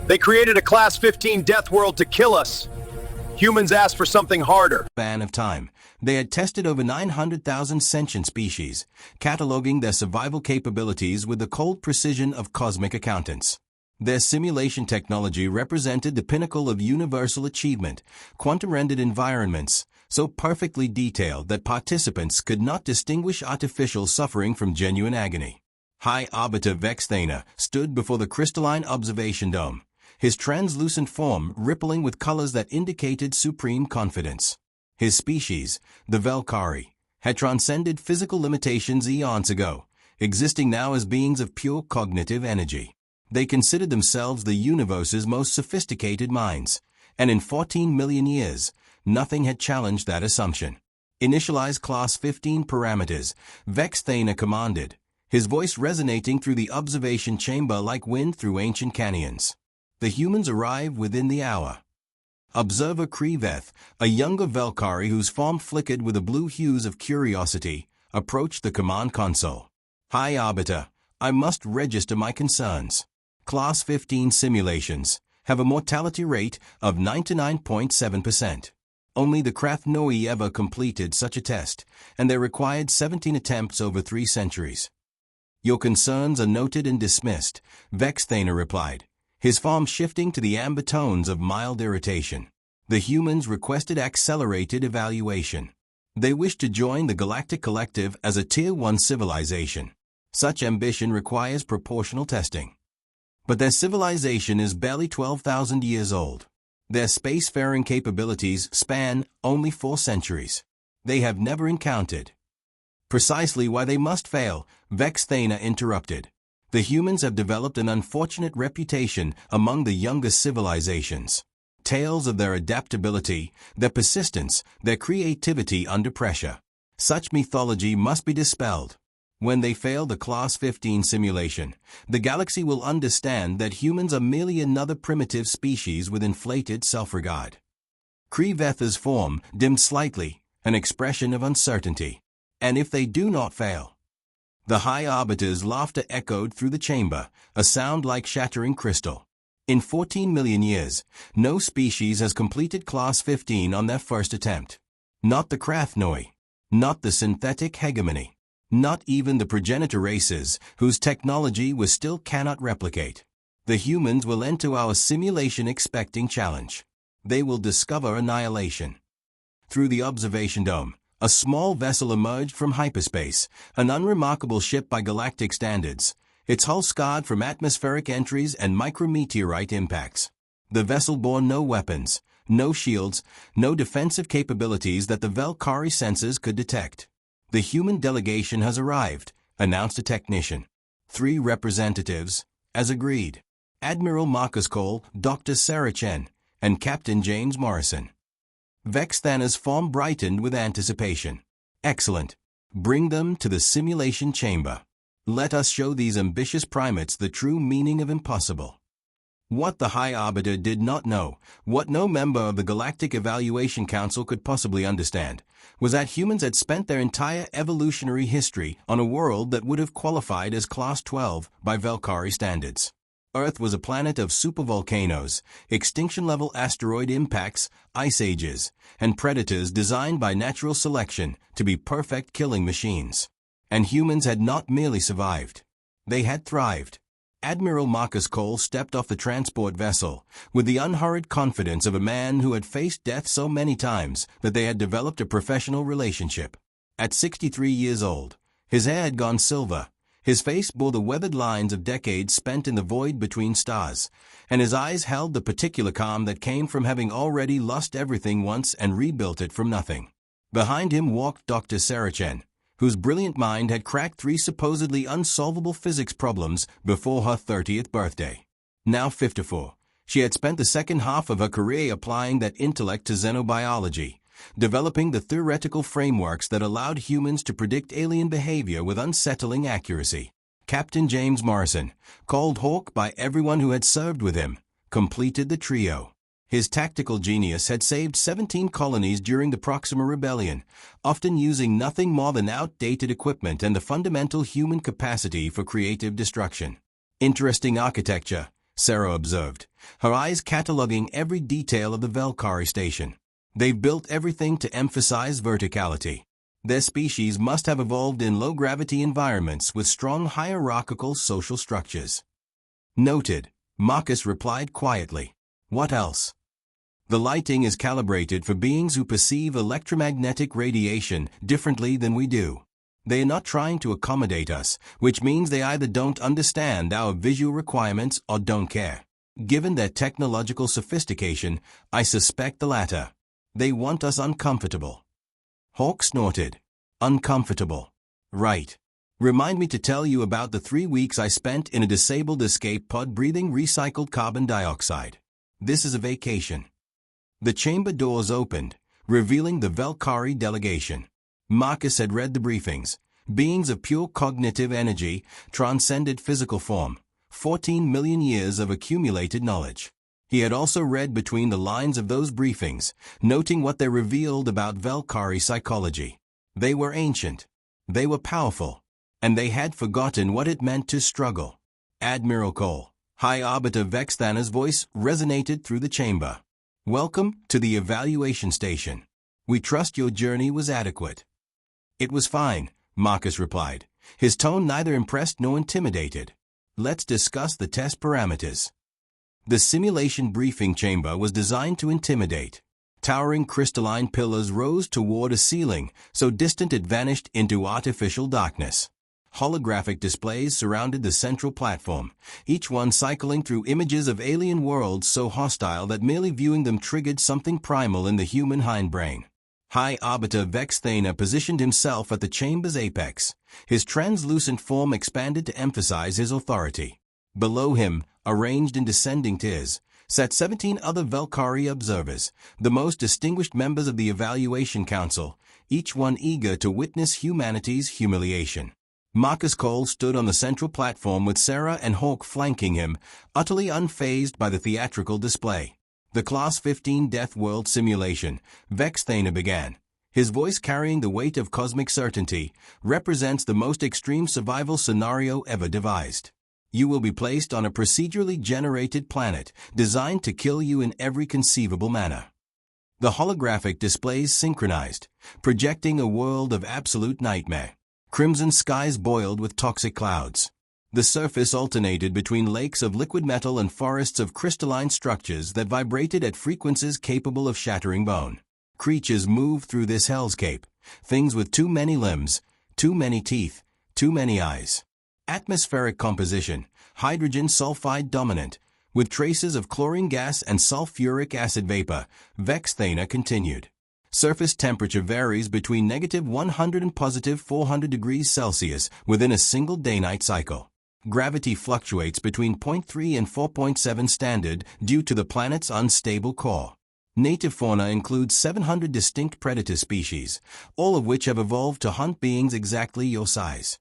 They created a Class 15 Deathworld to kill us. Humans asked for something harder. Span of time, they had tested over 900,000 sentient species, cataloging their survival capabilities with the cold precision of cosmic accountants. Their simulation technology represented the pinnacle of universal achievement, quantum-rendered environments, so perfectly detailed that participants could not distinguish artificial suffering from genuine agony. High Arbiter Vexthana stood before the crystalline observation dome, his translucent form rippling with colors that indicated supreme confidence. His species, the Velkari, had transcended physical limitations eons ago, existing now as beings of pure cognitive energy. They considered themselves the universe's most sophisticated minds, and in 14 million years, nothing had challenged that assumption. Initialize Class 15 parameters, Vexthana commanded, his voice resonating through the observation chamber like wind through ancient canyons. The humans arrive within the hour. Observer Kriveth, a younger Velkari whose form flickered with the blue hues of curiosity, approached the command console. High Arbiter, I must register my concerns. Class 15 simulations have a mortality rate of 99.7%. Only the Krathnoi ever completed such a test, and they required 17 attempts over 3 centuries. Your concerns are noted and dismissed, Vexthana replied, his form shifting to the amber tones of mild irritation. The humans requested accelerated evaluation. They wished to join the Galactic Collective as a Tier 1 civilization. Such ambition requires proportional testing. But their civilization is barely 12,000 years old. Their spacefaring capabilities span only 4 centuries. They have never encountered. Precisely why they must fail, Vexthana interrupted. The humans have developed an unfortunate reputation among the younger civilizations. Tales of their adaptability, their persistence, their creativity under pressure. Such mythology must be dispelled. When they fail the Class 15 simulation, the galaxy will understand that humans are merely another primitive species with inflated self-regard. Krivetha's form dimmed slightly, an expression of uncertainty. And if they do not fail? The High Arbiter's laughter echoed through the chamber, a sound like shattering crystal. In 14 million years, no species has completed Class 15 on their first attempt. Not the Krathnoi, not the synthetic hegemony, not even the progenitor races, whose technology we still cannot replicate. The humans will enter our simulation expecting challenge. They will discover annihilation. Through the observation dome, a small vessel emerged from hyperspace, an unremarkable ship by galactic standards, its hull scarred from atmospheric entries and micrometeorite impacts. The vessel bore no weapons, no shields, no defensive capabilities that the Velkari sensors could detect. The human delegation has arrived, announced a technician. 3 representatives, as agreed. Admiral Marcus Cole, Dr. Sarah Chen, and Captain James Morrison. Vexthana's form brightened with anticipation. Excellent. Bring them to the simulation chamber. Let us show these ambitious primates the true meaning of impossible. What the High Arbiter did not know, what no member of the Galactic Evaluation Council could possibly understand, was that humans had spent their entire evolutionary history on a world that would have qualified as Class 12 by Velkari standards. Earth was a planet of supervolcanoes, extinction-level asteroid impacts, ice ages, and predators designed by natural selection to be perfect killing machines. And humans had not merely survived. They had thrived. Admiral Marcus Cole stepped off the transport vessel with the unhurried confidence of a man who had faced death so many times that they had developed a professional relationship. At 63 years old, his hair had gone silver. His face bore the weathered lines of decades spent in the void between stars, and his eyes held the particular calm that came from having already lost everything once and rebuilt it from nothing. Behind him walked Dr. Sarachen, whose brilliant mind had cracked 3 supposedly unsolvable physics problems before her 30th birthday. Now 54, she had spent the second half of her career applying that intellect to xenobiology, developing the theoretical frameworks that allowed humans to predict alien behavior with unsettling accuracy. Captain James Morrison, called Hawk by everyone who had served with him, completed the trio. His tactical genius had saved 17 colonies during the Proxima Rebellion, often using nothing more than outdated equipment and the fundamental human capacity for creative destruction. Interesting architecture, Sarah observed, her eyes cataloging every detail of the Valkyrie station. They've built everything to emphasize verticality. Their species must have evolved in low-gravity environments with strong hierarchical social structures. Noted, Marcus replied quietly. What else? The lighting is calibrated for beings who perceive electromagnetic radiation differently than we do. They are not trying to accommodate us, which means they either don't understand our visual requirements or don't care. Given their technological sophistication, I suspect the latter. They want us uncomfortable. Hawk snorted. Uncomfortable. Right. Remind me to tell you about the 3 weeks I spent in a disabled escape pod breathing recycled carbon dioxide. This is a vacation. The chamber doors opened, revealing the Valkyrie delegation. Marcus had read the briefings. Beings of pure cognitive energy, transcended physical form. 14 million years of accumulated knowledge. He had also read between the lines of those briefings, noting what they revealed about Valkyrie psychology. They were ancient. They were powerful. And they had forgotten what it meant to struggle. Admiral Cole, High Arbiter Vexthana's voice resonated through the chamber. Welcome to the evaluation station. We trust your journey was adequate. It was fine, Marcus replied, his tone neither impressed nor intimidated. Let's discuss the test parameters. The simulation briefing chamber was designed to intimidate. Towering crystalline pillars rose toward a ceiling, so distant it vanished into artificial darkness. Holographic displays surrounded the central platform, each one cycling through images of alien worlds so hostile that merely viewing them triggered something primal in the human hindbrain. High Arbiter Vexthana positioned himself at the chamber's apex. His translucent form expanded to emphasize his authority. Below him, arranged in descending tiers, sat 17 other Valkyrie observers, the most distinguished members of the Evaluation Council, each one eager to witness humanity's humiliation. Marcus Cole stood on the central platform with Sarah and Hawk flanking him, utterly unfazed by the theatrical display. The Class 15 Deathworld simulation, Vexthana began, his voice carrying the weight of cosmic certainty, represents the most extreme survival scenario ever devised. You will be placed on a procedurally generated planet, designed to kill you in every conceivable manner. The holographic displays synchronized, projecting a world of absolute nightmare. Crimson skies boiled with toxic clouds. The surface alternated between lakes of liquid metal and forests of crystalline structures that vibrated at frequencies capable of shattering bone. Creatures moved through this hellscape, things with too many limbs, too many teeth, too many eyes. Atmospheric composition, hydrogen sulfide dominant, with traces of chlorine gas and sulfuric acid vapor, Vexthana continued. Surface temperature varies between -100 and +400 degrees Celsius within a single day-night cycle. Gravity fluctuates between 0.3 and 4.7 standard due to the planet's unstable core. Native fauna includes 700 distinct predator species, all of which have evolved to hunt beings exactly your size.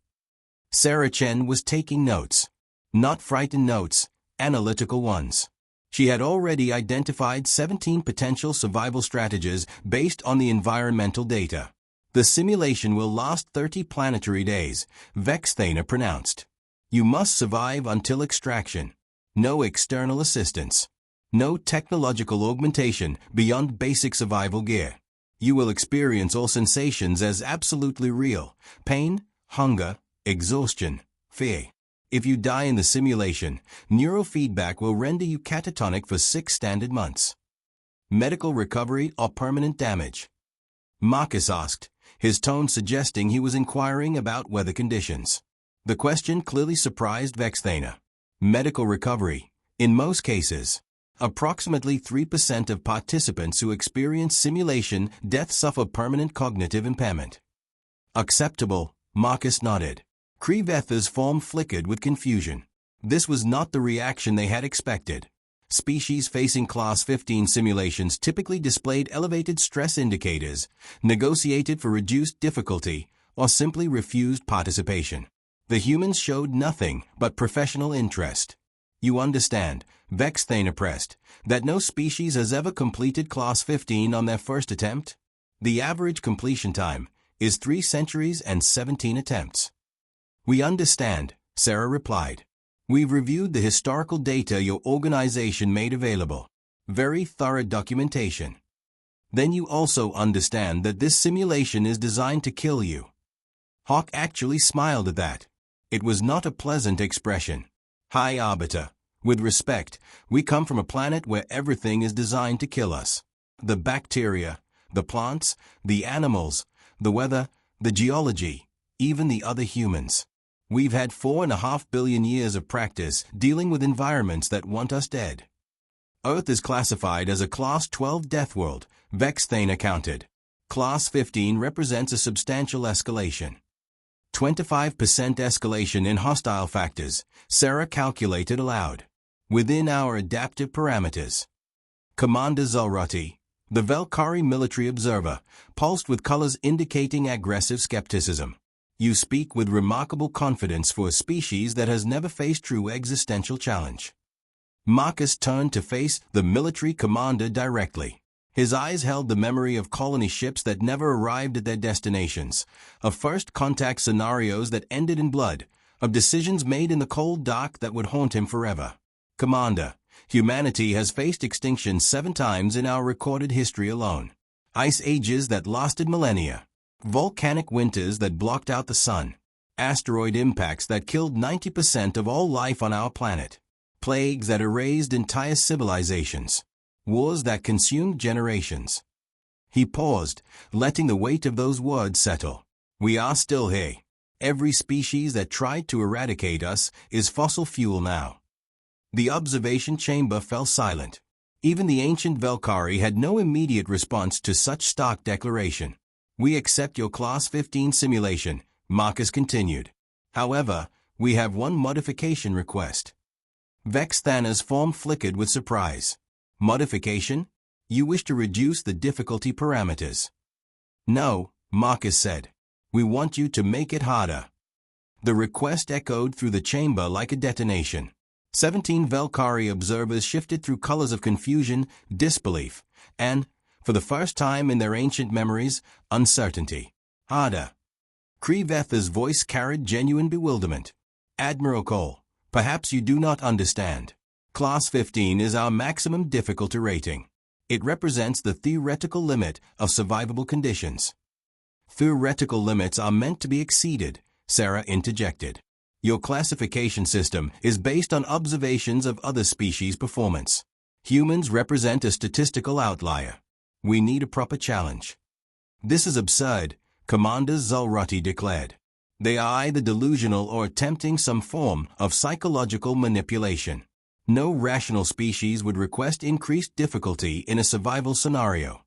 Sarah Chen was taking notes. Not frightened notes, analytical ones. She had already identified 17 potential survival strategies based on the environmental data. The simulation will last 30 planetary days, Vexthana pronounced. You must survive until extraction. No external assistance. No technological augmentation beyond basic survival gear. You will experience all sensations as absolutely real: pain, hunger, exhaustion, fear. If you die in the simulation, neurofeedback will render you catatonic for 6 standard months. Medical recovery or permanent damage? Marcus asked, his tone suggesting he was inquiring about weather conditions. The question clearly surprised Vexthana. Medical recovery. In most cases, approximately 3% of participants who experience simulation death suffer permanent cognitive impairment. Acceptable, Marcus nodded. Krevetha's form flickered with confusion. This was not the reaction they had expected. Species facing Class 15 simulations typically displayed elevated stress indicators, negotiated for reduced difficulty, or simply refused participation. The humans showed nothing but professional interest. You understand, Vexthana pressed, that no species has ever completed Class 15 on their first attempt? The average completion time is 3 centuries and 17 attempts. We understand, Sarah replied. We've reviewed the historical data your organization made available. Very thorough documentation. Then you also understand that this simulation is designed to kill you. Hawk actually smiled at that. It was not a pleasant expression. High Arbiter, with respect, we come from a planet where everything is designed to kill us. The bacteria, the plants, the animals, the weather, the geology, even the other humans. We've had 4.5 billion years of practice dealing with environments that want us dead. Earth is classified as a Class 12 Deathworld, Vexthane accounted. Class 15 represents a substantial escalation. 25% escalation in hostile factors, Sarah calculated aloud. Within our adaptive parameters. Commander Zulrati, the Velkari military observer, pulsed with colors indicating aggressive skepticism. You speak with remarkable confidence for a species that has never faced true existential challenge. Marcus turned to face the military commander directly. His eyes held the memory of colony ships that never arrived at their destinations, of first contact scenarios that ended in blood, of decisions made in the cold dark that would haunt him forever. Commander, humanity has faced extinction 7 times in our recorded history alone. Ice ages that lasted millennia. Volcanic winters that blocked out the sun. Asteroid impacts that killed 90% of all life on our planet. Plagues that erased entire civilizations. Wars that consumed generations. He paused, letting the weight of those words settle. We are still here. Every species that tried to eradicate us is fossil fuel now. The observation chamber fell silent. Even the ancient Velkari had no immediate response to such stark declaration. We accept your Class 15 simulation, Marcus continued. However, we have one modification request. Vexthana's form flickered with surprise. Modification? You wish to reduce the difficulty parameters. No, Marcus said. We want you to make it harder. The request echoed through the chamber like a detonation. 17 Velkari observers shifted through colors of confusion, disbelief, and, for the first time in their ancient memories, uncertainty. Harder. Krevetha's voice carried genuine bewilderment. Admiral Cole, perhaps you do not understand. Class 15 is our maximum difficulty rating. It represents the theoretical limit of survivable conditions. Theoretical limits are meant to be exceeded, Sarah interjected. Your classification system is based on observations of other species' performance. Humans represent a statistical outlier. We need a proper challenge. This is absurd, Commander Zulrati declared. They are either delusional or attempting some form of psychological manipulation. No rational species would request increased difficulty in a survival scenario.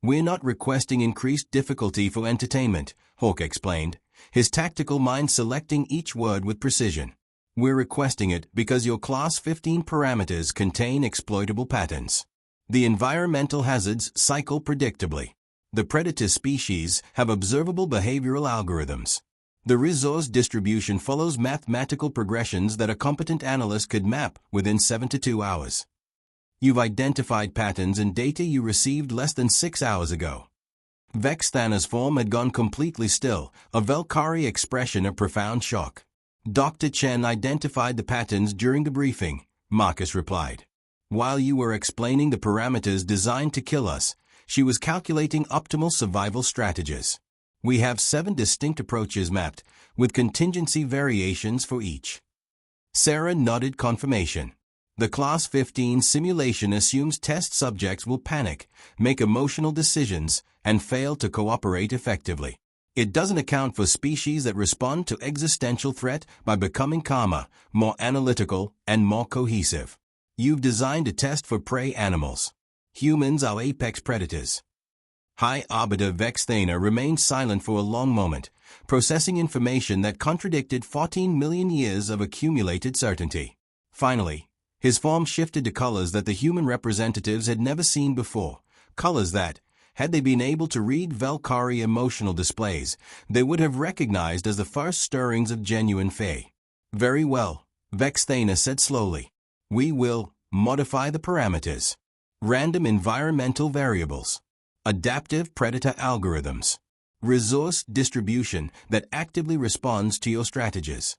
We're not requesting increased difficulty for entertainment, Hawk explained, his tactical mind selecting each word with precision. We're requesting it because your Class 15 parameters contain exploitable patterns. The environmental hazards cycle predictably. The predator species have observable behavioral algorithms. The resource distribution follows mathematical progressions that a competent analyst could map within 7 to 2 hours. You've identified patterns in data you received less than 6 hours ago. Vexthana's form had gone completely still, a Velkari expression of profound shock. Dr. Chen identified the patterns during the briefing, Marcus replied. While you were explaining the parameters designed to kill us, she was calculating optimal survival strategies. We have 7 distinct approaches mapped, with contingency variations for each. Sarah nodded confirmation. The Class 15 simulation assumes test subjects will panic, make emotional decisions, and fail to cooperate effectively. It doesn't account for species that respond to existential threat by becoming calmer, more analytical, and more cohesive. You've designed a test for prey animals. Humans are apex predators. High Arbiter Vexthana remained silent for a long moment, processing information that contradicted 14 million years of accumulated certainty. Finally, his form shifted to colors that the human representatives had never seen before, colors that, had they been able to read Velkari emotional displays, they would have recognized as the first stirrings of genuine fae. Very well, Vexthana said slowly. We will modify the parameters. Random environmental variables. Adaptive predator algorithms. Resource distribution that actively responds to your strategies.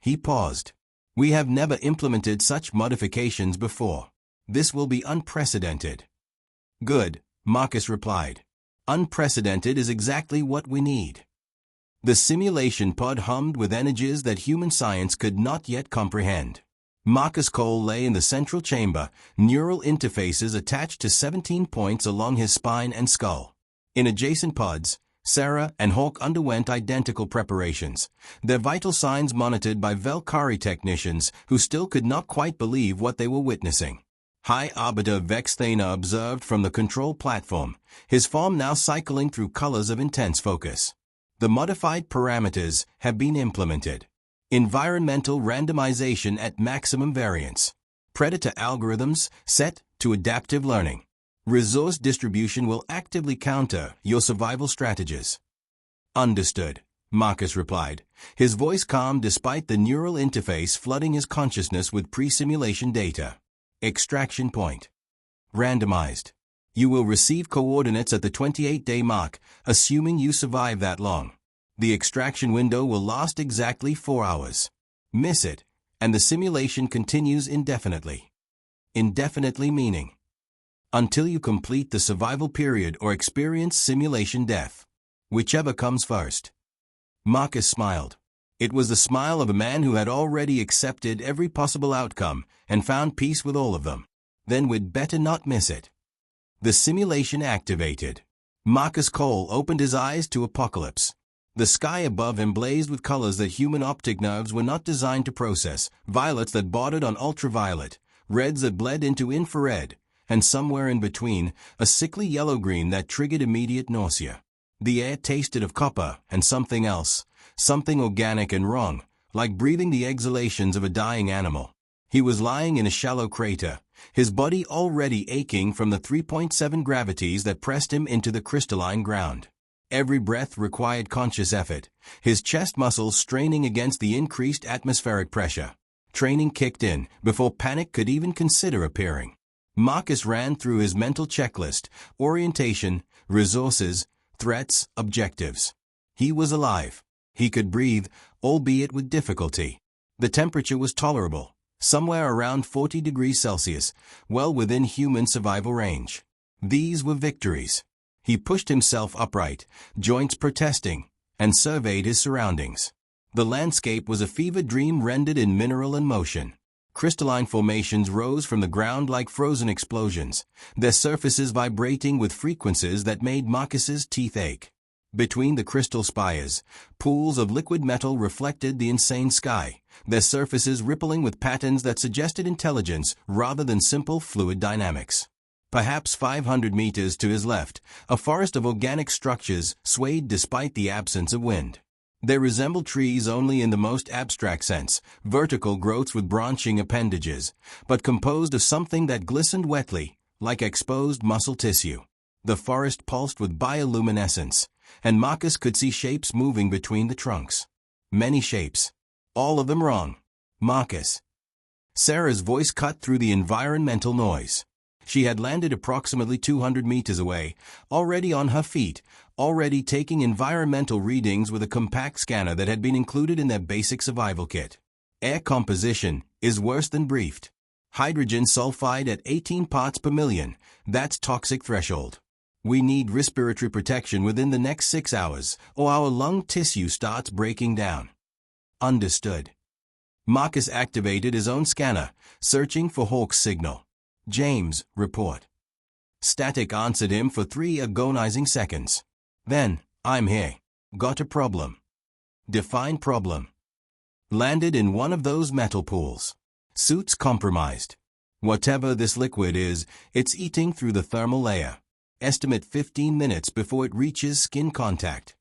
He paused. We have never implemented such modifications before. This will be unprecedented. Good, Marcus replied. Unprecedented is exactly what we need. The simulation pod hummed with energies that human science could not yet comprehend. Marcus Cole lay in the central chamber, neural interfaces attached to 17 points along his spine and skull. In adjacent pods, Sarah and Hawk underwent identical preparations, their vital signs monitored by Velkari technicians who still could not quite believe what they were witnessing. High Arbiter Vexthana observed from the control platform, his form now cycling through colors of intense focus. The modified parameters have been implemented. Environmental randomization at maximum variance. Predator algorithms set to adaptive learning. Resource distribution will actively counter your survival strategies. Understood, Marcus replied, his voice calm despite the neural interface flooding his consciousness with pre-simulation data. Extraction point. Randomized. You will receive coordinates at the 28-day mark, assuming you survive that long. The extraction window will last exactly 4 hours. Miss it, and the simulation continues indefinitely. Indefinitely meaning until you complete the survival period or experience simulation death. Whichever comes first. Marcus smiled. It was the smile of a man who had already accepted every possible outcome and found peace with all of them. Then we'd better not miss it. The simulation activated. Marcus Cole opened his eyes to apocalypse. The sky above him blazed with colors that human optic nerves were not designed to process, violets that bordered on ultraviolet, reds that bled into infrared, and somewhere in between, a sickly yellow-green that triggered immediate nausea. The air tasted of copper and something else, something organic and wrong, like breathing the exhalations of a dying animal. He was lying in a shallow crater, his body already aching from the 3.7 gravities that pressed him into the crystalline ground. Every breath required conscious effort, his chest muscles straining against the increased atmospheric pressure. Training kicked in before panic could even consider appearing. Marcus ran through his mental checklist: orientation, resources, threats, objectives. He was alive. He could breathe, albeit with difficulty. The temperature was tolerable, somewhere around 40 degrees Celsius, well within human survival range. These were victories. He pushed himself upright, joints protesting, and surveyed his surroundings. The landscape was a fever dream rendered in mineral and motion. Crystalline formations rose from the ground like frozen explosions, their surfaces vibrating with frequencies that made Marcus's teeth ache. Between the crystal spires, pools of liquid metal reflected the insane sky, their surfaces rippling with patterns that suggested intelligence rather than simple fluid dynamics. Perhaps 500 meters to his left, a forest of organic structures swayed despite the absence of wind. They resembled trees only in the most abstract sense, vertical growths with branching appendages, but composed of something that glistened wetly, like exposed muscle tissue. The forest pulsed with bioluminescence, and Marcus could see shapes moving between the trunks. Many shapes. All of them wrong. Marcus. Sarah's voice cut through the environmental noise. She had landed approximately 200 meters away, already on her feet, already taking environmental readings with a compact scanner that had been included in their basic survival kit. Air composition is worse than briefed. Hydrogen sulfide at 18 parts per million, that's toxic threshold. We need respiratory protection within the next 6 hours, or our lung tissue starts breaking down. Understood. Marcus activated his own scanner, searching for Hawk's signal. James, report. Static answered him for 3 agonizing seconds. Then, I'm here. Got a problem. Define problem. Landed in one of those metal pools. Suits compromised. Whatever this liquid is, it's eating through the thermal layer. Estimate 15 minutes before it reaches skin contact.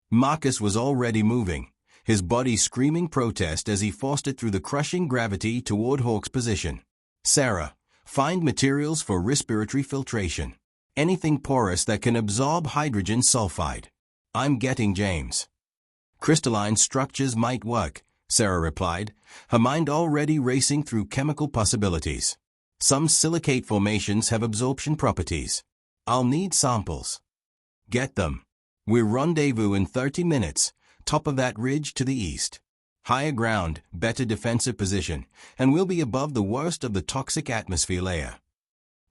Marcus was already moving, his body screaming protest as he forced it through the crushing gravity toward Hawk's position. Sarah, find materials for respiratory filtration. Anything porous that can absorb hydrogen sulfide. I'm getting James. Crystalline structures might work, Sarah replied, her mind already racing through chemical possibilities. Some silicate formations have absorption properties. I'll need samples. Get them. We'll rendezvous in 30 minutes, top of that ridge to the east. Higher ground, better defensive position, and we'll be above the worst of the toxic atmosphere layer.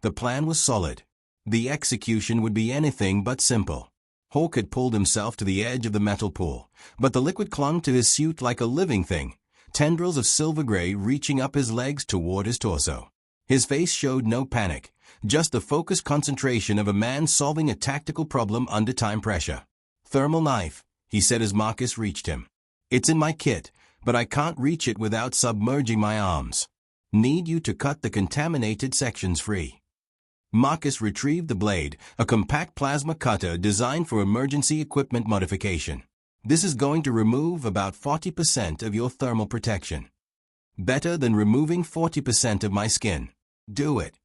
The plan was solid. The execution would be anything but simple. Hawk had pulled himself to the edge of the metal pool, but the liquid clung to his suit like a living thing, tendrils of silver gray reaching up his legs toward his torso. His face showed no panic, just the focused concentration of a man solving a tactical problem under time pressure. "Thermal knife," he said as Marcus reached him. "It's in my kit, but I can't reach it without submerging my arms. Need you to cut the contaminated sections free." Marcus retrieved the blade, a compact plasma cutter designed for emergency equipment modification. "This is going to remove about 40% of your thermal protection. Better than removing 40% of my skin. Do it."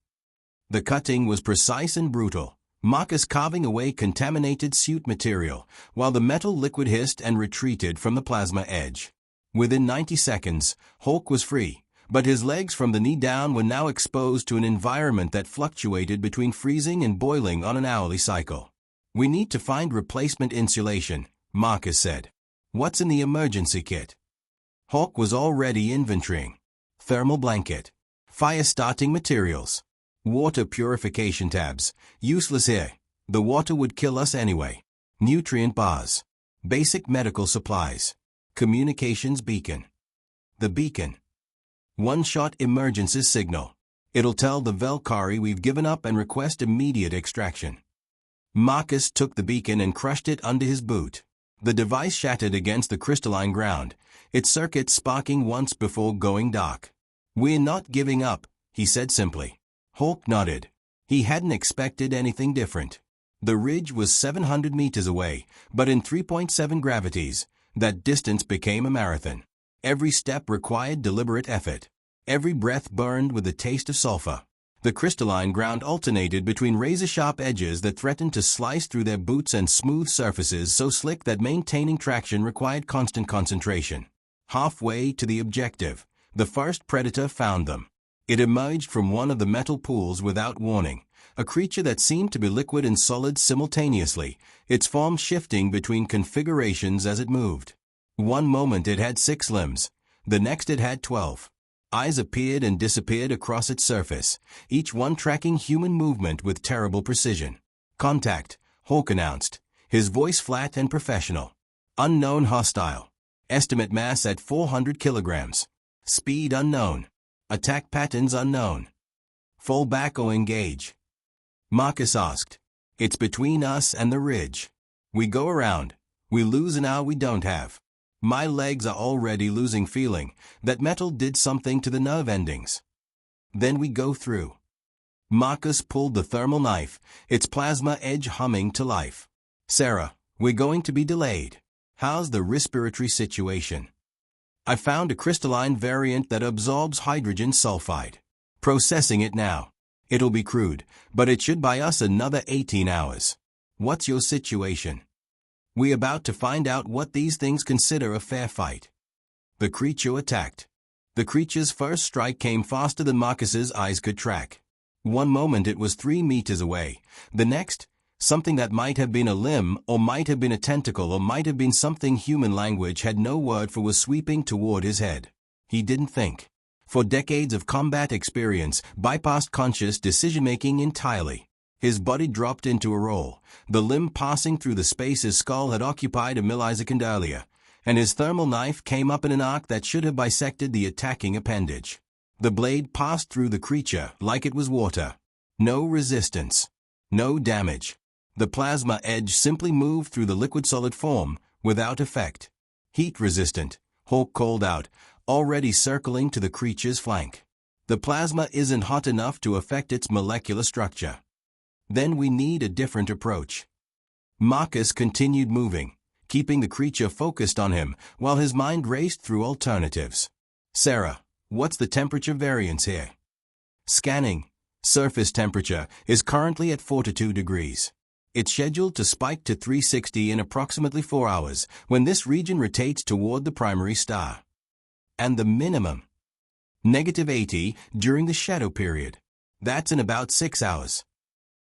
The cutting was precise and brutal, Marcus carving away contaminated suit material, while the metal liquid hissed and retreated from the plasma edge. Within 90 seconds, Hawk was free, but his legs from the knee down were now exposed to an environment that fluctuated between freezing and boiling on an hourly cycle. "We need to find replacement insulation," Marcus said. "What's in the emergency kit?" Hawk was already inventorying. Thermal blanket. Fire-starting materials. Water purification tabs. Useless here. The water would kill us anyway. Nutrient bars. Basic medical supplies. Communications beacon. The beacon. One-shot emergency signal. It'll tell the Velkari we've given up and request immediate extraction. Marcus took the beacon and crushed it under his boot. The device shattered against the crystalline ground, its circuits sparking once before going dark. "We're not giving up," he said simply. Hawk nodded. He hadn't expected anything different. The ridge was 700 meters away, but in 3.7 gravities, that distance became a marathon. Every step required deliberate effort. Every breath burned with the taste of sulfur. The crystalline ground alternated between razor-sharp edges that threatened to slice through their boots and smooth surfaces so slick that maintaining traction required constant concentration. Halfway to the objective, the first predator found them. It emerged from one of the metal pools without warning, a creature that seemed to be liquid and solid simultaneously, its form shifting between configurations as it moved. One moment it had 6 limbs, the next it had 12. Eyes appeared and disappeared across its surface, each one tracking human movement with terrible precision. "Contact," Hawk announced, his voice flat and professional. "Unknown hostile. Estimate mass at 400 kilograms. Speed unknown. Attack patterns unknown. Fall back or engage." Marcus asked. "It's between us and the ridge. We go around. We lose an hour we don't have. My legs are already losing feeling. That metal did something to the nerve endings. Then we go through." Marcus pulled the thermal knife, its plasma edge humming to life. "Sarah, we're going to be delayed. How's the respiratory situation?" "I found a crystalline variant that absorbs hydrogen sulfide. Processing it now. It'll be crude, but it should buy us another 18 hours. What's your situation?" "We're about to find out what these things consider a fair fight." The creature attacked. The creature's first strike came faster than Marcus's eyes could track. One moment it was 3 meters away. The next, something that might have been a limb, or might have been a tentacle, or might have been something human language had no word for, was sweeping toward his head. He didn't think. For decades of combat experience bypassed conscious decision-making entirely. His body dropped into a roll, the limb passing through the space his skull had occupied a millisecond earlier, and his thermal knife came up in an arc that should have bisected the attacking appendage. The blade passed through the creature like it was water. No resistance. No damage. The plasma edge simply moved through the liquid-solid form, without effect. "Heat-resistant," Hawk called out, already circling to the creature's flank. "The plasma isn't hot enough to affect its molecular structure. Then we need a different approach." Marcus continued moving, keeping the creature focused on him while his mind raced through alternatives. "Sarah, what's the temperature variance here?" "Scanning. Surface temperature is currently at 42 degrees. It's scheduled to spike to 360 in approximately 4 hours when this region rotates toward the primary star. And the minimum? -80 during the shadow period. That's in about 6 hours."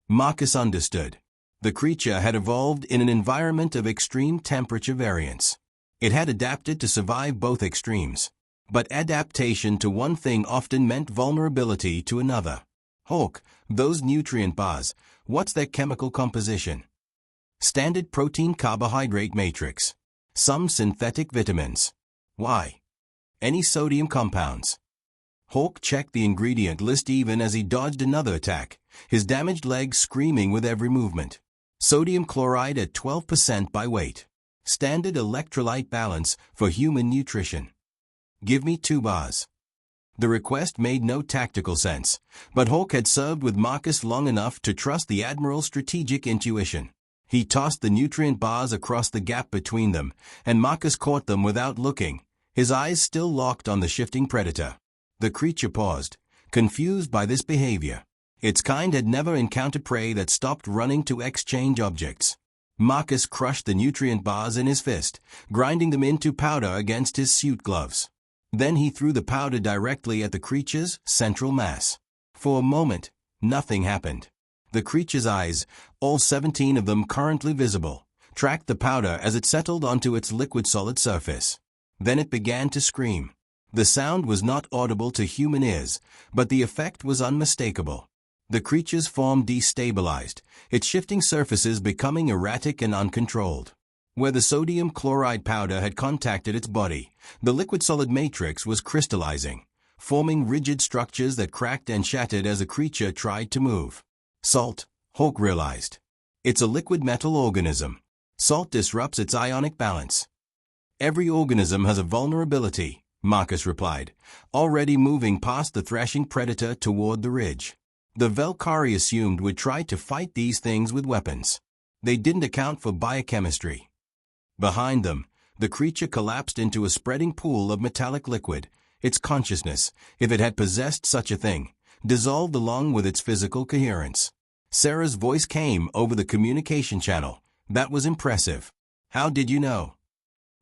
Marcus understood. The creature had evolved in an environment of extreme temperature variance. It had adapted to survive both extremes. But adaptation to one thing often meant vulnerability to another. Hawk, those nutrient bars, what's their chemical composition? Standard protein carbohydrate matrix. Some synthetic vitamins. Why? Any sodium compounds? Hawk checked the ingredient list even as he dodged another attack, his damaged legs screaming with every movement. Sodium chloride at 12% by weight. Standard electrolyte balance for human nutrition. Give me 2 bars. The request made no tactical sense, but Hawk had served with Marcus long enough to trust the Admiral's strategic intuition. He tossed the nutrient bars across the gap between them, and Marcus caught them without looking, his eyes still locked on the shifting predator. The creature paused, confused by this behavior. Its kind had never encountered prey that stopped running to exchange objects. Marcus crushed the nutrient bars in his fist, grinding them into powder against his suit gloves. Then he threw the powder directly at the creature's central mass. For a moment, nothing happened. The creature's eyes, all 17 of them currently visible, tracked the powder as it settled onto its liquid-solid surface. Then it began to scream. The sound was not audible to human ears, but the effect was unmistakable. The creature's form destabilized, its shifting surfaces becoming erratic and uncontrolled. Where the sodium chloride powder had contacted its body, the liquid-solid matrix was crystallizing, forming rigid structures that cracked and shattered as the creature tried to move. Salt, Hawk realized. It's a liquid metal organism. Salt disrupts its ionic balance. Every organism has a vulnerability, Marcus replied, already moving past the thrashing predator toward the ridge. The Velkari assumed would try to fight these things with weapons. They didn't account for biochemistry. Behind them, the creature collapsed into a spreading pool of metallic liquid, its consciousness, if it had possessed such a thing, dissolved along with its physical coherence. Sarah's voice came over the communication channel. That was impressive. How did you know?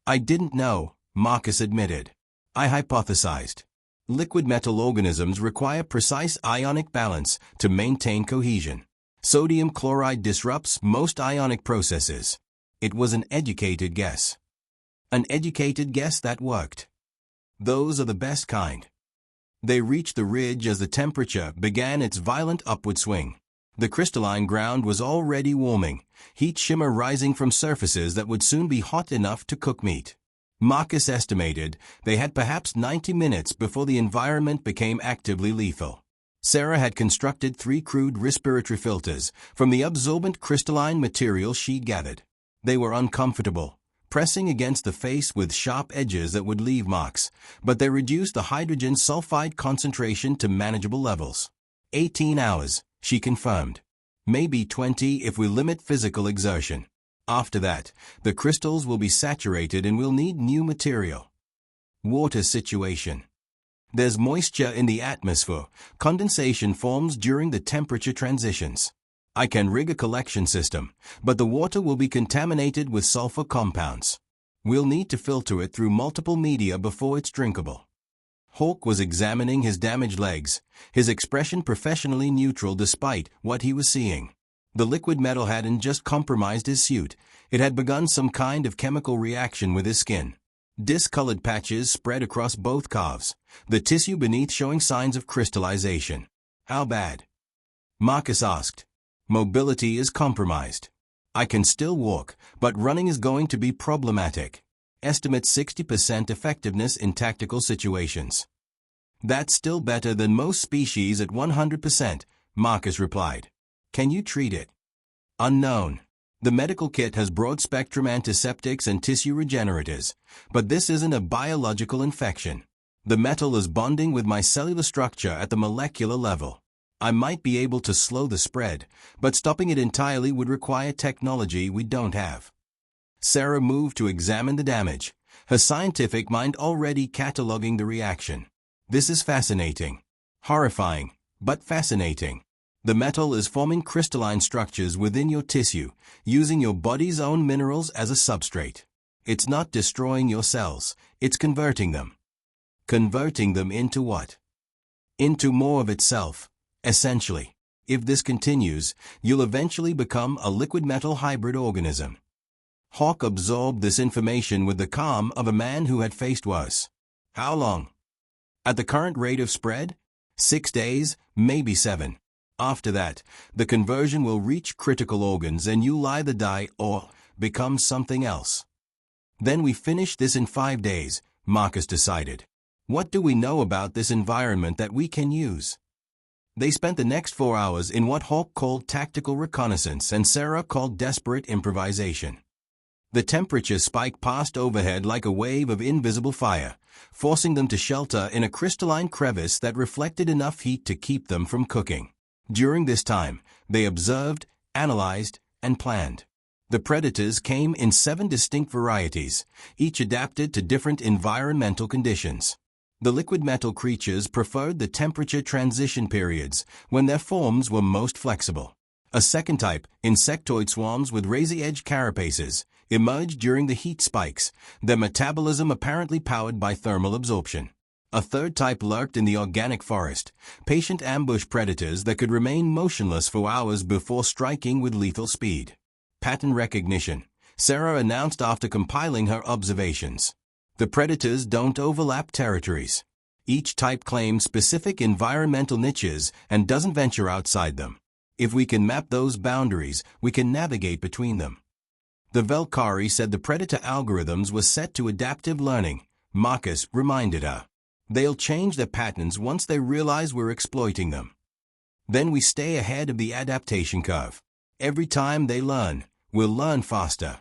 I didn't know, Marcus admitted. I hypothesized. Liquid metal organisms require precise ionic balance to maintain cohesion. Sodium chloride disrupts most ionic processes. It was an educated guess. An educated guess that worked. Those are the best kind. They reached the ridge as the temperature began its violent upward swing. The crystalline ground was already warming, heat shimmer rising from surfaces that would soon be hot enough to cook meat. Marcus estimated they had perhaps 90 minutes before the environment became actively lethal. Sarah had constructed 3 crude respiratory filters from the absorbent crystalline material she gathered. They were uncomfortable, pressing against the face with sharp edges that would leave marks, but they reduced the hydrogen sulfide concentration to manageable levels. 18 hours, she confirmed. Maybe 20 if we limit physical exertion. After that, the crystals will be saturated and we'll need new material. Water situation. There's moisture in the atmosphere. Condensation forms during the temperature transitions. I can rig a collection system, but the water will be contaminated with sulfur compounds. We'll need to filter it through multiple media before it's drinkable. Hawk was examining his damaged legs, his expression professionally neutral despite what he was seeing. The liquid metal hadn't just compromised his suit, it had begun some kind of chemical reaction with his skin. Discolored patches spread across both calves, the tissue beneath showing signs of crystallization. How bad? Marcus asked. Mobility is compromised. I can still walk, but running is going to be problematic. Estimate 60% effectiveness in tactical situations. That's still better than most species at 100%, Marcus replied. Can you treat it? Unknown. The medical kit has broad-spectrum antiseptics and tissue regenerators, but this isn't a biological infection. The metal is bonding with my cellular structure at the molecular level. I might be able to slow the spread, but stopping it entirely would require technology we don't have. Sarah moved to examine the damage, her scientific mind already cataloging the reaction. This is fascinating. Horrifying, but fascinating. The metal is forming crystalline structures within your tissue, using your body's own minerals as a substrate. It's not destroying your cells, it's converting them. Converting them into what? Into more of itself, essentially. If this continues, you'll eventually become a liquid metal hybrid organism. Hawk absorbed this information with the calm of a man who had faced worse. How long? At the current rate of spread? 6 days, maybe 7. After that, the conversion will reach critical organs and you'll either die or become something else. Then we finish this in 5 days, Marcus decided. What do we know about this environment that we can use? They spent the next 4 hours in what Hawk called tactical reconnaissance and Sarah called desperate improvisation. The temperature spike passed overhead like a wave of invisible fire, forcing them to shelter in a crystalline crevice that reflected enough heat to keep them from cooking. During this time, they observed, analyzed, and planned. The predators came in 7 distinct varieties, each adapted to different environmental conditions. The liquid metal creatures preferred the temperature transition periods, when their forms were most flexible. A second type, insectoid swarms with razor-edged carapaces, emerged during the heat spikes, their metabolism apparently powered by thermal absorption. A third type lurked in the organic forest, patient ambush predators that could remain motionless for hours before striking with lethal speed. Pattern recognition, Sarah announced after compiling her observations. The predators don't overlap territories. Each type claims specific environmental niches and doesn't venture outside them. If we can map those boundaries, we can navigate between them. The Valkyrie said the predator algorithms were set to adaptive learning, Marcus reminded her. They'll change their patterns once they realize we're exploiting them. Then we stay ahead of the adaptation curve. Every time they learn, we'll learn faster.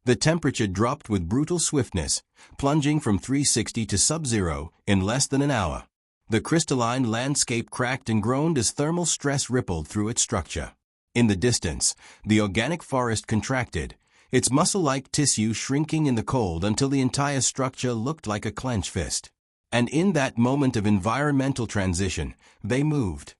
The temperature dropped with brutal swiftness, plunging from 360 to sub-zero in less than an hour. The crystalline landscape cracked and groaned as thermal stress rippled through its structure. In the distance, the organic forest contracted, its muscle-like tissue shrinking in the cold until the entire structure looked like a clenched fist. And in that moment of environmental transition, they moved.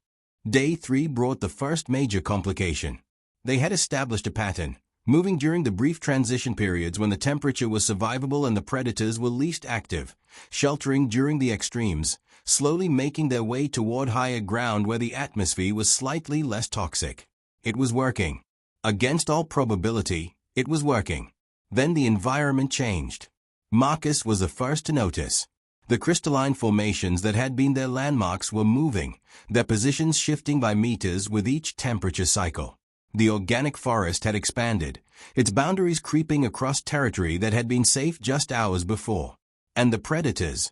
Day 3 brought the first major complication. They had established a pattern, moving during the brief transition periods when the temperature was survivable and the predators were least active, sheltering during the extremes, slowly making their way toward higher ground where the atmosphere was slightly less toxic. It was working. Against all probability, it was working. Then the environment changed. Marcus was the first to notice. The crystalline formations that had been their landmarks were moving, their positions shifting by meters with each temperature cycle. The organic forest had expanded, its boundaries creeping across territory that had been safe just hours before. And the predators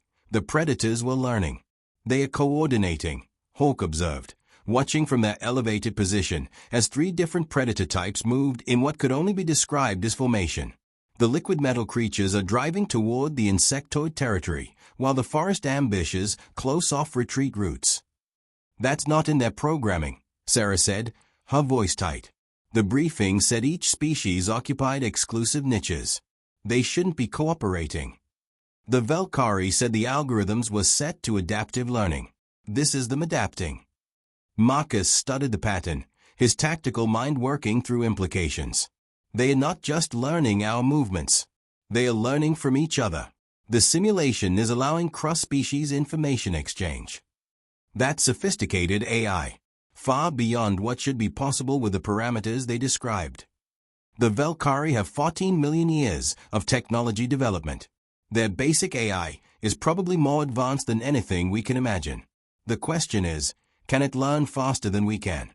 were learning. They are coordinating, Hawk observed, watching from their elevated position as 3 different predator types moved in what could only be described as formation. The liquid metal creatures are driving toward the insectoid territory, while the forest ambushes close off retreat routes. That's not in their programming, Sarah said, her voice tight. The briefing said each species occupied exclusive niches. They shouldn't be cooperating. The Valkyrie said the algorithms were set to adaptive learning. This is them adapting. Marcus studied the pattern, his tactical mind working through implications. They are not just learning our movements. They are learning from each other. The simulation is allowing cross-species information exchange. That's sophisticated AI, far beyond what should be possible with the parameters they described. The Valkyrie have 14 million years of technology development. Their basic AI is probably more advanced than anything we can imagine. The question is, can it learn faster than we can?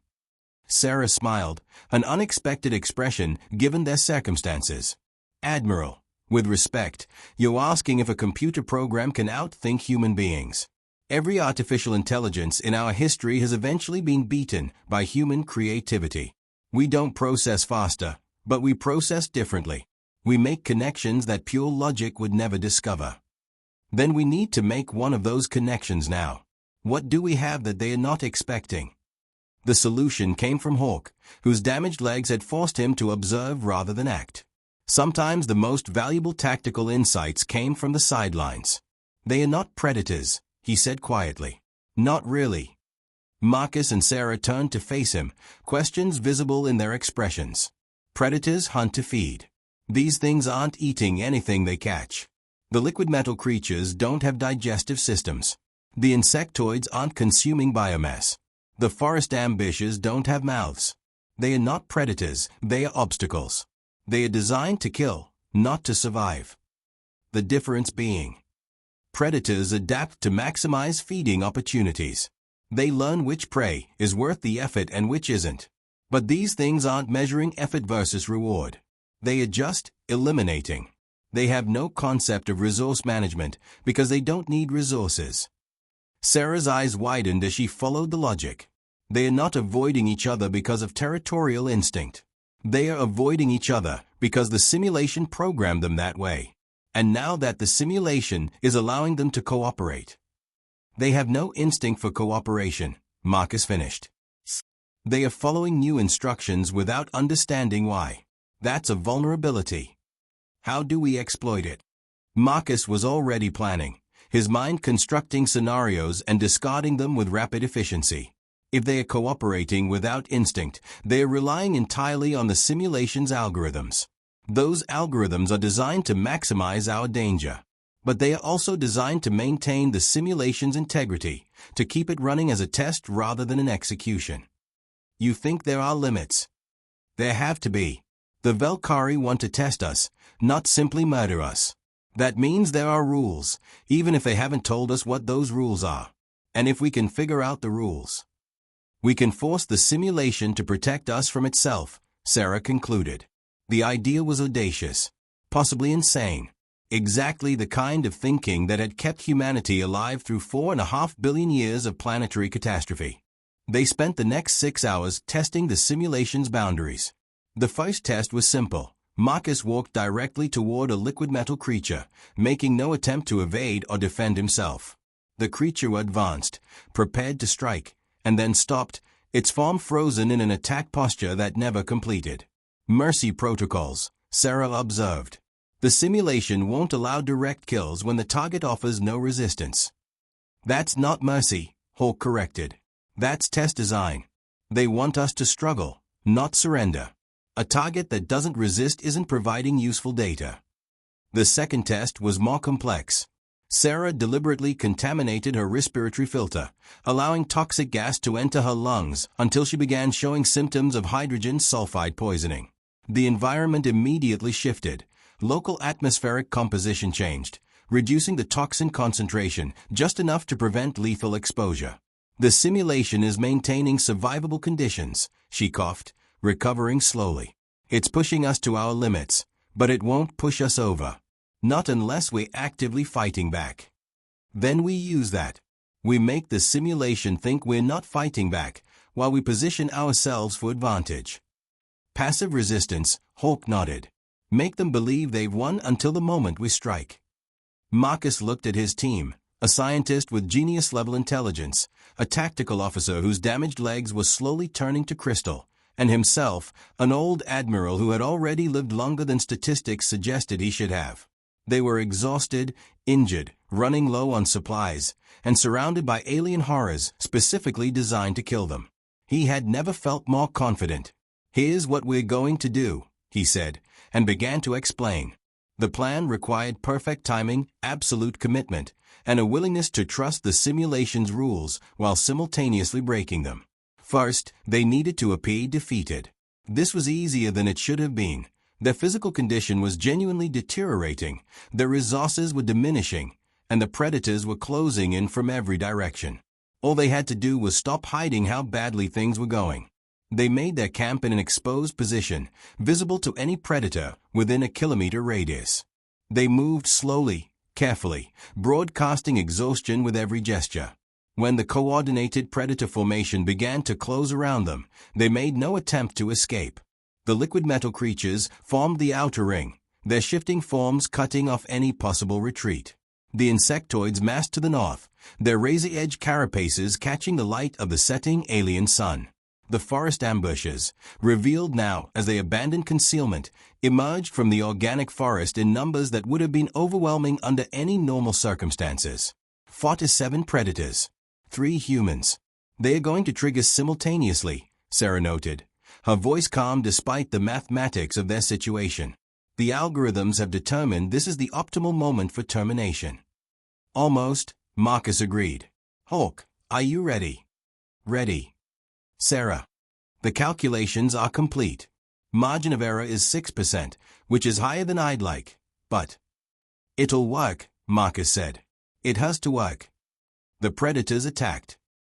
Sarah smiled, an unexpected expression given their circumstances. Admiral, with respect, you're asking if a computer program can outthink human beings. Every artificial intelligence in our history has eventually been beaten by human creativity. We don't process faster, but we process differently. We make connections that pure logic would never discover. Then we need to make one of those connections now. What do we have that they are not expecting? The solution came from Hawk, whose damaged legs had forced him to observe rather than act. Sometimes the most valuable tactical insights came from the sidelines. They are not predators, he said quietly. Not really. Marcus and Sarah turned to face him, questions visible in their expressions. Predators hunt to feed. These things aren't eating anything they catch. The liquid metal creatures don't have digestive systems. The insectoids aren't consuming biomass. The forest ambushes don't have mouths. They are not predators, they are obstacles. They are designed to kill, not to survive. The difference being, predators adapt to maximize feeding opportunities. They learn which prey is worth the effort and which isn't. But these things aren't measuring effort versus reward. They are just eliminating. They have no concept of resource management because they don't need resources. Sarah's eyes widened as she followed the logic. They are not avoiding each other because of territorial instinct. They are avoiding each other because the simulation programmed them that way. And now that the simulation is allowing them to cooperate. They have no instinct for cooperation, Marcus finished. They are following new instructions without understanding why. That's a vulnerability. How do we exploit it? Marcus was already planning, his mind constructing scenarios and discarding them with rapid efficiency. If they are cooperating without instinct, they are relying entirely on the simulation's algorithms. Those algorithms are designed to maximize our danger. But they are also designed to maintain the simulation's integrity, to keep it running as a test rather than an execution. You think there are limits? There have to be. The Velkari want to test us, not simply murder us. That means there are rules, even if they haven't told us what those rules are. And if we can figure out the rules, we can force the simulation to protect us from itself, Sarah concluded. The idea was audacious, possibly insane. Exactly the kind of thinking that had kept humanity alive through 4.5 billion years of planetary catastrophe. They spent the next 6 hours testing the simulation's boundaries. The first test was simple. Marcus walked directly toward a liquid metal creature, making no attempt to evade or defend himself. The creature advanced, prepared to strike, and then stopped, its form frozen in an attack posture that never completed. Mercy protocols, Sarah observed. The simulation won't allow direct kills when the target offers no resistance. That's not mercy, Hulk corrected. That's test design. They want us to struggle, not surrender. A target that doesn't resist isn't providing useful data. The second test was more complex. Sarah deliberately contaminated her respiratory filter, allowing toxic gas to enter her lungs until she began showing symptoms of hydrogen sulfide poisoning. The environment immediately shifted. Local atmospheric composition changed, reducing the toxin concentration just enough to prevent lethal exposure. The simulation is maintaining survivable conditions, she coughed, recovering slowly. It's pushing us to our limits, but it won't push us over. Not unless we're actively fighting back. Then we use that. We make the simulation think we're not fighting back, while we position ourselves for advantage. Passive resistance, Hulk nodded. Make them believe they've won until the moment we strike. Marcus looked at his team, a scientist with genius-level intelligence, a tactical officer whose damaged legs were slowly turning to crystal, and himself, an old admiral who had already lived longer than statistics suggested he should have. They were exhausted, injured, running low on supplies, and surrounded by alien horrors specifically designed to kill them. He had never felt more confident. Here's what we're going to do, he said, and began to explain. The plan required perfect timing, absolute commitment, and a willingness to trust the simulation's rules while simultaneously breaking them. First, they needed to appear defeated. This was easier than it should have been. Their physical condition was genuinely deteriorating, their resources were diminishing, and the predators were closing in from every direction. All they had to do was stop hiding how badly things were going. They made their camp in an exposed position, visible to any predator within a kilometer radius. They moved slowly, carefully, broadcasting exhaustion with every gesture. When the coordinated predator formation began to close around them, they made no attempt to escape. The liquid metal creatures formed the outer ring, their shifting forms cutting off any possible retreat. The insectoids massed to the north, their razor-edged carapaces catching the light of the setting alien sun. The forest ambushes, revealed now as they abandoned concealment, emerged from the organic forest in numbers that would have been overwhelming under any normal circumstances. 47 predators. 3 humans. They are going to trigger simultaneously, Sarah noted, her voice calm despite the mathematics of their situation. The algorithms have determined this is the optimal moment for termination. Almost, Marcus agreed. Hulk, are you ready? Ready. Sarah. The calculations are complete. Margin of error is 6%, which is higher than I'd like. But it'll work, Marcus said. It has to work. The predators attacked.